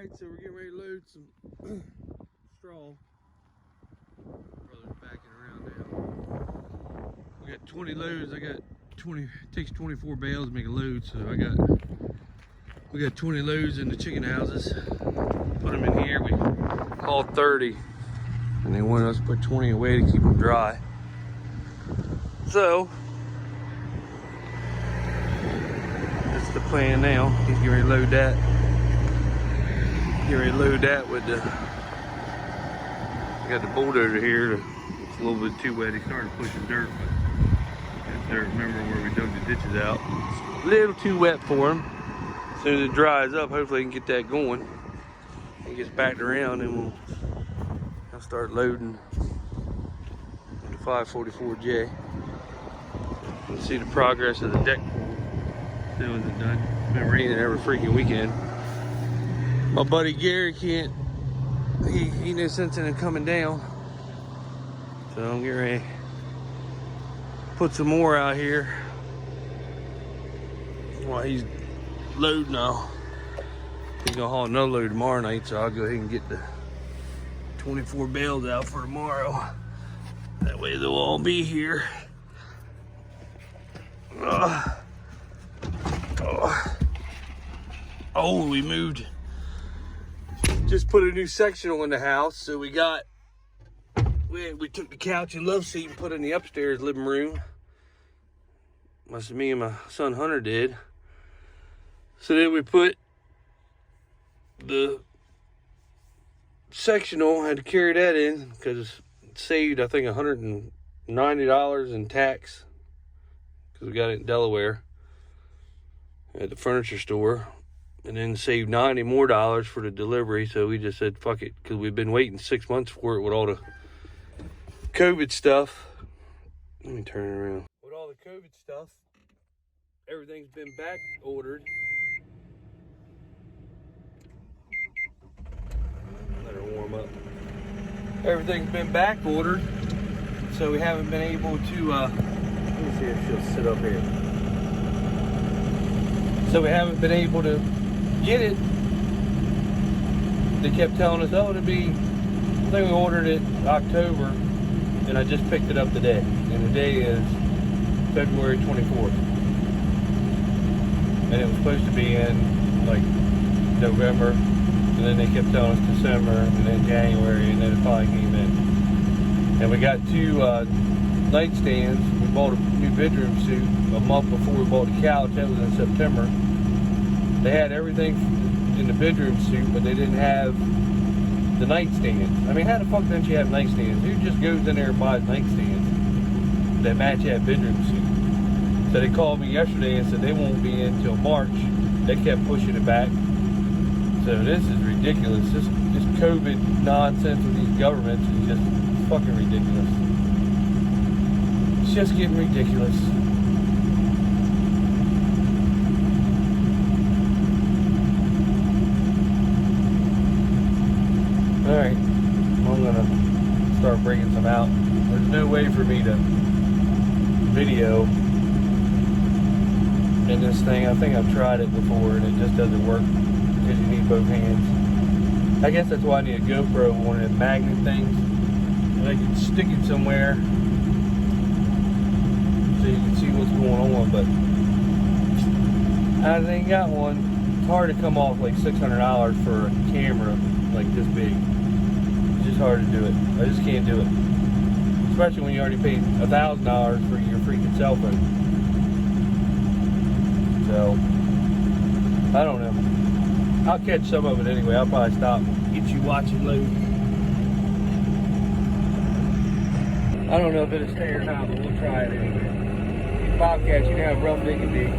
Alright, so we're getting ready to load some straw. Brother's backing around now. We got 20 loads. I got 20, it takes 24 bales to make a load, so we got 20 loads in the chicken houses. Put them in here. We hauled 30, and they wanted us to put 20 away to keep them dry. So that's the plan now. He's getting ready to load that. Get ready to load that with the. I got the bulldozer here. It's a little bit too wet. He started pushing dirt, but that dirt. Remember where we dug the ditches out? It's a little too wet for him. As soon as it dries up, hopefully he can get that going. He gets backed around, and I'll start loading the 544J. Let's see the progress of the deck pool. Still isn't done. It's been raining every freaking weekend. My buddy Gary can't, he no sense in it coming down. So I'm getting ready to put some more out here while he's loading. He's gonna haul another load tomorrow night, so I'll go ahead and get the 24 bales out for tomorrow. That way they'll all be here. Oh, we moved. Just put a new sectional in the house, so we took the couch and love seat and put it in the upstairs living room. Must me and my son Hunter did. So then we put the sectional, had to carry that in because it saved, I think, $190 in tax because we got it in Delaware at the furniture store. And then saved $90 more for the delivery. So we just said, fuck it, because we've been waiting 6 months for it with all the COVID stuff. Let me turn it around. With all the COVID stuff, everything's been back ordered. Let her warm up. Everything's been back ordered. So we haven't been able to, let me see if she'll sit up here. So we haven't been able to get it. They kept telling us, oh, it'll be, I think we ordered it October, and I just picked it up today. And the day is February 24th. And it was supposed to be in like November, and then they kept telling us December, and then January, and then it finally came in. And we got two nightstands. We bought a new bedroom suit a month before we bought the couch. That was in September. They had everything in the bedroom suit, but they didn't have the nightstands. I mean, how the fuck don't you have nightstands? Who just goes in there and buys nightstands that match that bedroom suit? So they called me yesterday and said they won't be in until March. They kept pushing it back. So this is ridiculous. This COVID nonsense with these governments is just fucking ridiculous. It's just getting ridiculous. Alright, I'm gonna start bringing some out. There's no way for me to video in this thing. I think I've tried it before and it just doesn't work because you need both hands. I guess that's why I need a GoPro, one of the magnet things. And I can stick it somewhere so you can see what's going on, but I ain't got one. It's hard to come off like $600 for a camera like this big. It's just hard to do it. I just can't do it. Especially when you already paid $1,000 for your freaking cell phone. So, I don't know. I'll catch some of it anyway. I'll probably stop and get you watching load. I don't know if it'll stay or not, but we'll try it anyway. Bobcats, you know how rough they can be.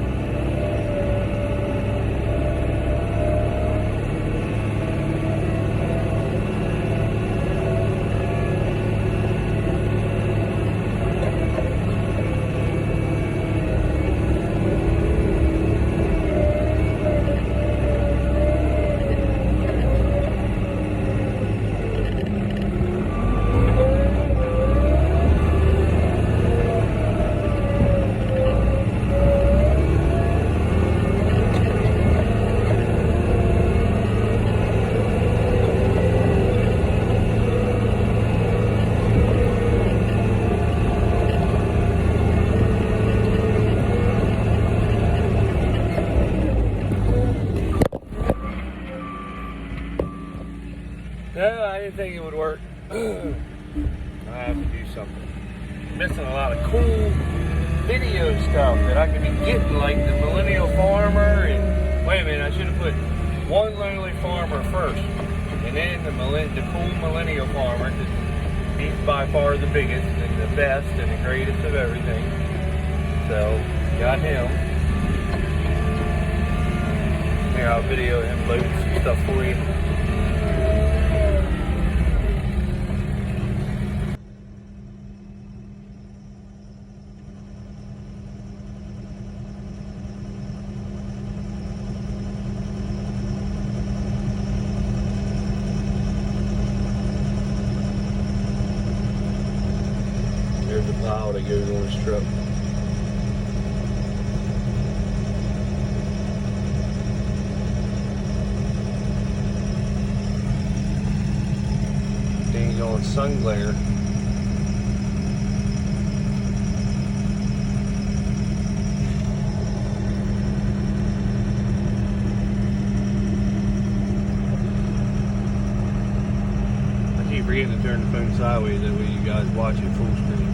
No, I didn't think it would work. I have to do something. I'm missing a lot of cool video stuff that I could be getting, like the Millennial Farmer. And wait a minute, I should have put One Lonely Farmer first, and then the cool Millennial Farmer, because he's by far the biggest and the best and the greatest of everything. So got him. Here, I'll video him load some stuff for you. There's the pile that goes on his truck. Things on sun glare. I keep forgetting to turn the phone sideways, that way you guys watch it full screen.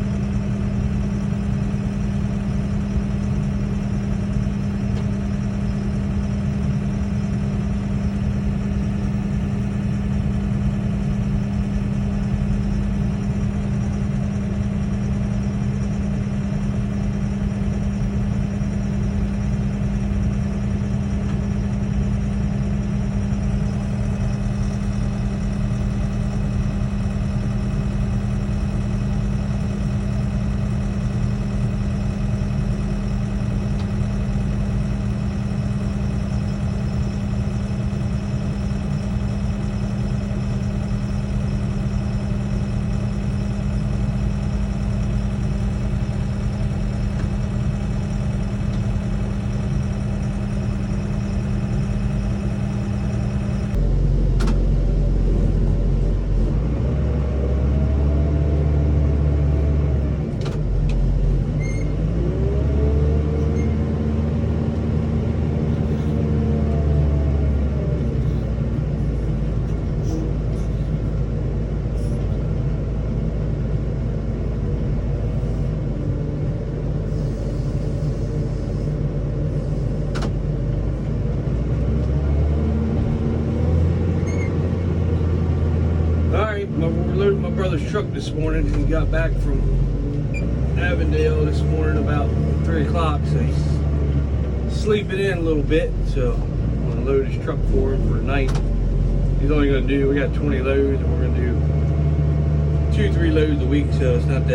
We're loading my brother's truck this morning. He got back from Avondale this morning about 3 o'clock, so he's sleeping in a little bit. So I'm gonna load his truck for him for tonight. He's only gonna do, we got 20 loads, and we're gonna do 2-3 loads a week, so it's not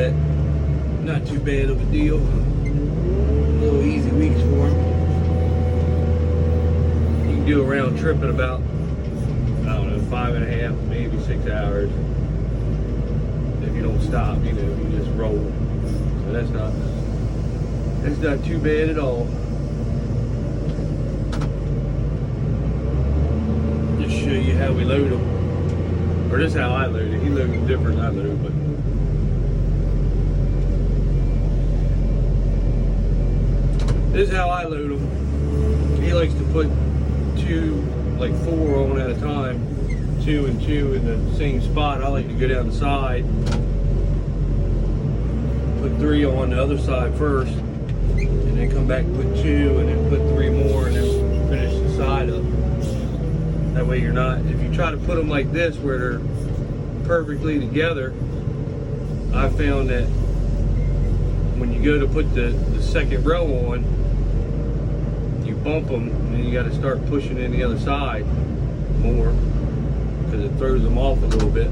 too bad of a deal. Little easy weeks for him. You can do a round trip in about, I don't know, 5.5, maybe 6 hours. If you don't stop, you just roll. So that's not too bad at all. Just show you how we load them. Or this is how I load it. He loads different than I load, but this is how I load them. He likes to put 4 on at a time, 2 and 2 in the same spot. I like to go down the side, put 3 on the other side first, and then come back and put 2, and then put 3 more, and then finish the side up. That way you're not, if you try to put them like this where they're perfectly together, I found that when you go to put the second row on, you bump them, and then you got to start pushing in the other side more, because it throws them off a little bit.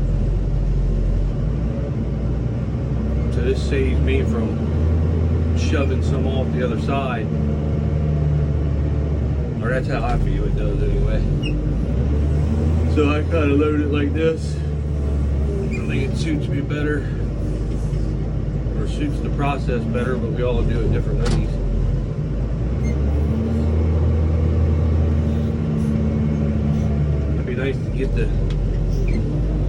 So this saves me from shoving some off the other side, or that's how I feel it does anyway. So I kind of load it like this. I think it suits me better, or suits the process better, but we all do it different ways. It'd be nice to get the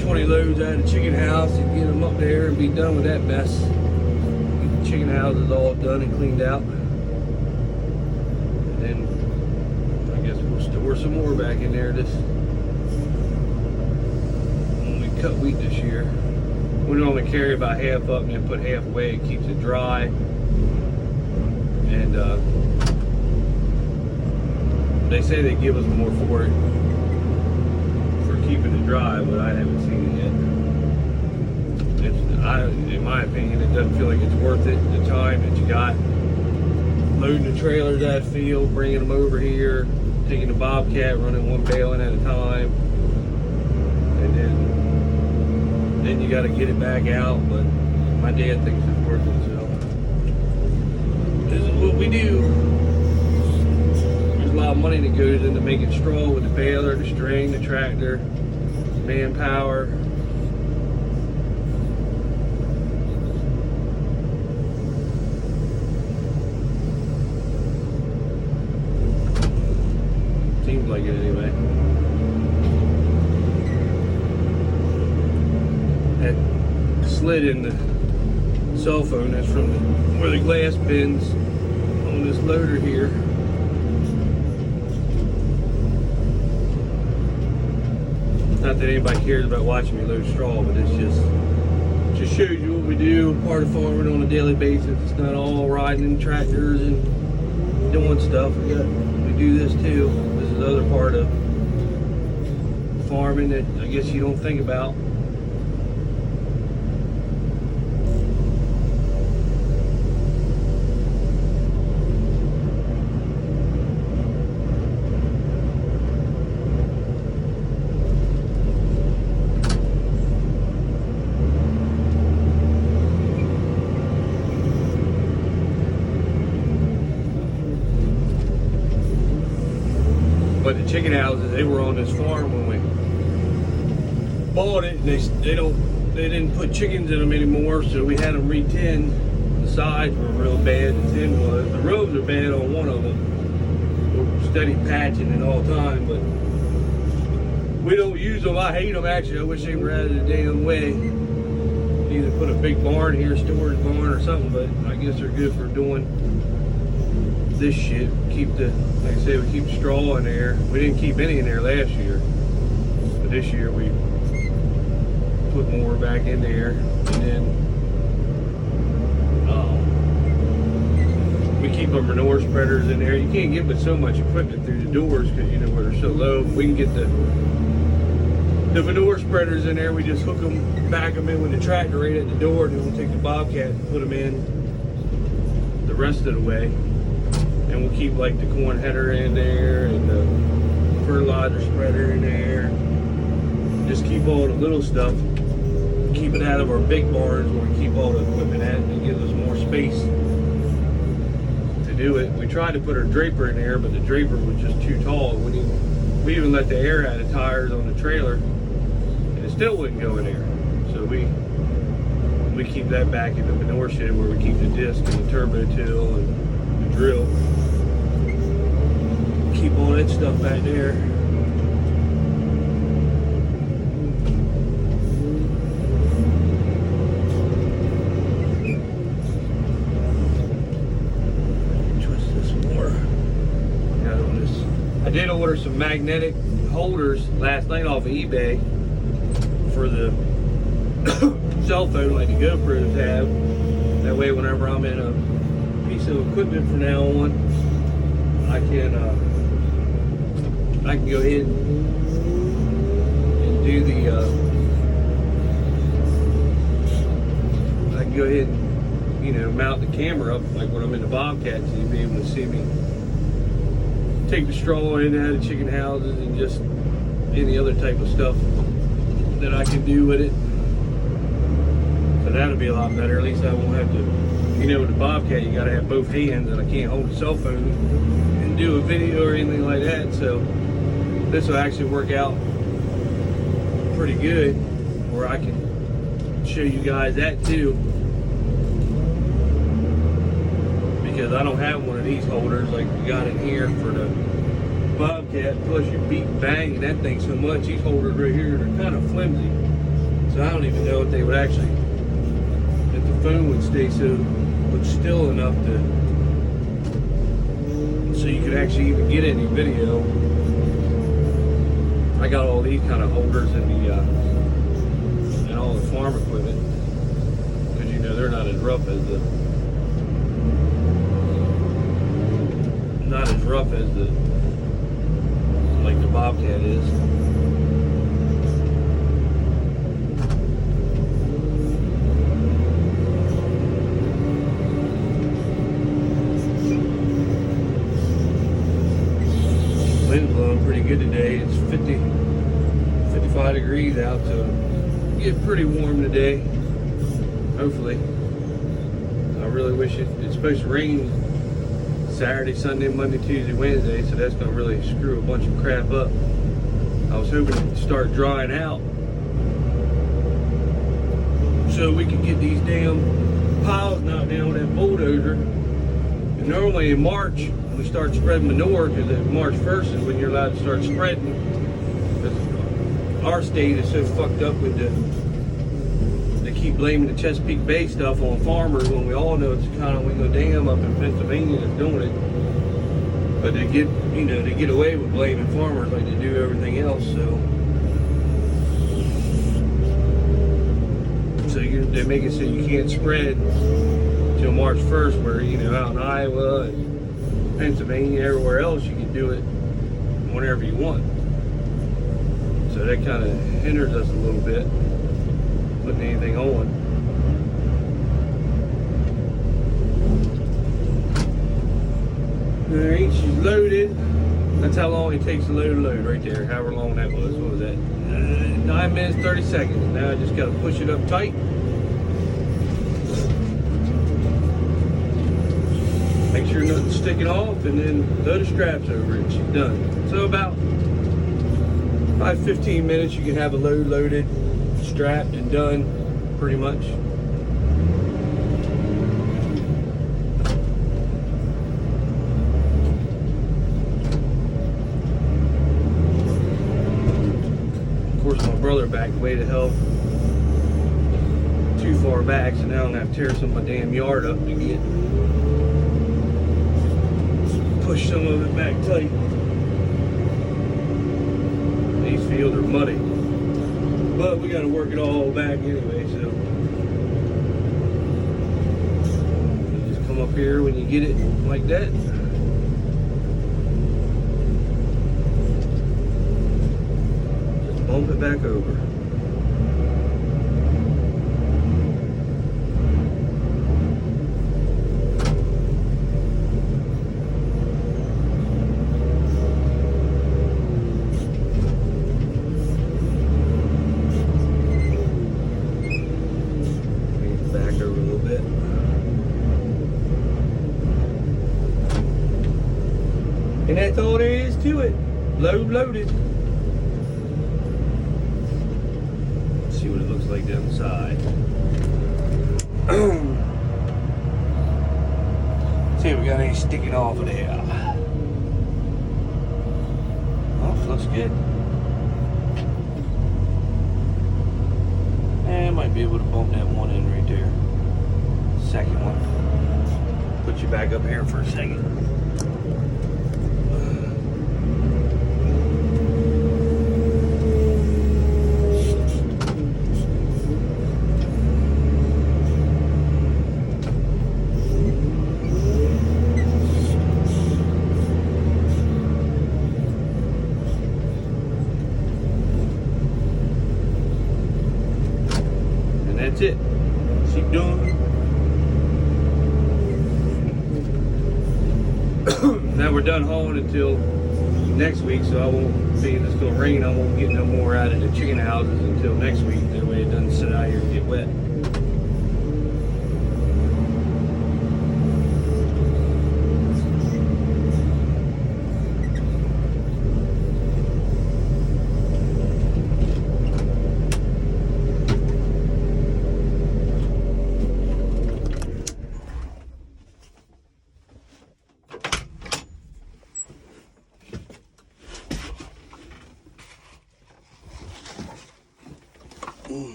20 loads out of the chicken house and get them up there and be done with that mess. Get the chicken houses all done and cleaned out. And then I guess we'll store some more back in there. cut wheat this year. We normally carry about half up and then put half away. It keeps it dry. And they say they give us more for it, for keeping it dry, but I haven't seen it yet. In my opinion, it doesn't feel like it's worth it, the time that you got loading the trailers that field, bringing them over here, taking the Bobcat, running one bale in at a time, and then you got to get it back out. But my dad thinks it's worth it, so this is what we do. There's a lot of money that goes into making straw with the baler, the string, the tractor, manpower. Seems like it anyway. That slit in the cell phone, that's from where the glass bends on this loader here. Not that anybody cares about watching me load straw, but it's just shows you what we do, part of farming on a daily basis. It's not all riding in tractors and doing stuff. We do this too. This is the other part of farming that I guess you don't think about. But the chicken houses, they were on this farm when we bought it. And they didn't put chickens in them anymore, so we had them re-tinned. The sides were real bad. The tin was. The rows are bad on one of them. We're steady patching it all the time, but we don't use them. I hate them actually. I wish they were out of the damn way. Either put a big barn here, storage barn or something, but I guess they're good for doing this shit. Keep the, like I said, we keep straw in there. We didn't keep any in there last year, but this year we put more back in there. And then we keep our manure spreaders in there. You can't get with so much equipment through the doors because you know where they're so low. We can get the manure spreaders in there. We just hook them, back them in with the tractor right at the door, and then we'll take the Bobcat and put them in the rest of the way. And we'll keep like the corn header in there and the fertilizer spreader in there. Just keep all the little stuff. Keep it out of our big barns where we keep all the equipment at, and it gives us more space to do it. We tried to put our draper in there, but the draper was just too tall. We even let the air out of tires on the trailer, and it still wouldn't go in there. So we keep that back in the manure shed where we keep the disc and the turbo till and the drill. Keep all that stuff back there. Twist this more. Got on this. I did order some magnetic holders last night off of eBay for the cell phone like the GoPros have. That way whenever I'm in a piece of equipment from now on, I can go ahead and do the I can go ahead and, you know, mount the camera up like when I'm in the Bobcat, so you'll be able to see me take the straw in and out of chicken houses and just any other type of stuff that I can do with it. So that'll be a lot better. At least I won't have to, you know, with the Bobcat you gotta have both hands, and I can't hold the cell phone and do a video or anything like that. So this will actually work out pretty good, where I can show you guys that too, because I don't have one of these holders like we got in here for the Bobcat. Plus you beat and bang that thing so much. These holders right here, they're kind of flimsy, so I don't even know if they would actually, if the phone would stay still enough so you could actually even get any video. I got all these kind of holders in the and all the farm equipment, because you know they're not as rough as the like the Bobcat is. Wind's blowing pretty good today. It's 55 degrees out, so it'll get pretty warm today. Hopefully. I really wish it's supposed to rain Saturday, Sunday, Monday, Tuesday, Wednesday, so that's gonna really screw a bunch of crap up. I was hoping it'd start drying out so we could get these damn piles knocked down with that bulldozer. And normally in March, we start spreading manure, because March 1st is when you're allowed to start spreading. Because our state is so fucked up with they keep blaming the Chesapeake Bay stuff on farmers, when we all know it's the Conowingo Dam up in Pennsylvania that's doing it. But they get away with blaming farmers like they do everything else. So they make it so you can't spread till March 1st, where out in Iowa and Pennsylvania, everywhere else, you can do it whenever you want. So that kind of hinders us a little bit putting anything on. Alright, she's loaded. That's how long it takes to load right there. However long that was. What was that? 9 minutes, 30 seconds. Now I just got to push it up tight. Make sure nothing's sticking off, and then throw the straps over it. She's done. So about 15 minutes, you can have a load loaded, strapped, and done, pretty much. Of course, my brother backed way to hell too far back, so now I'm gonna have to tear some of my damn yard up to get push some of it back tight. These fields are muddy, but we got to work it all back anyway. So you just come up here when you get it like that. Just bump it back over. And that's all there is to it. Load loaded. Let's see what it looks like down the side. See if we got any sticking off of there. Oh, looks good. And I might be able to bump that one in right there. Second one. Put you back up here for a second. That's it. She's done. Now we're done hauling until next week, so I won't, being it's gonna rain, I won't get no more out of the chicken houses until next week. That way it doesn't sit out here and get wet.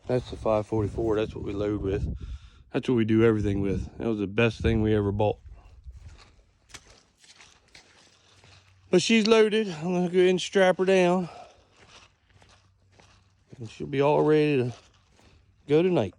That's the 544, that's what we load with. That's what we do everything with. That was the best thing we ever bought. But she's loaded. I'm gonna go ahead and strap her down. And she'll be all ready to go tonight.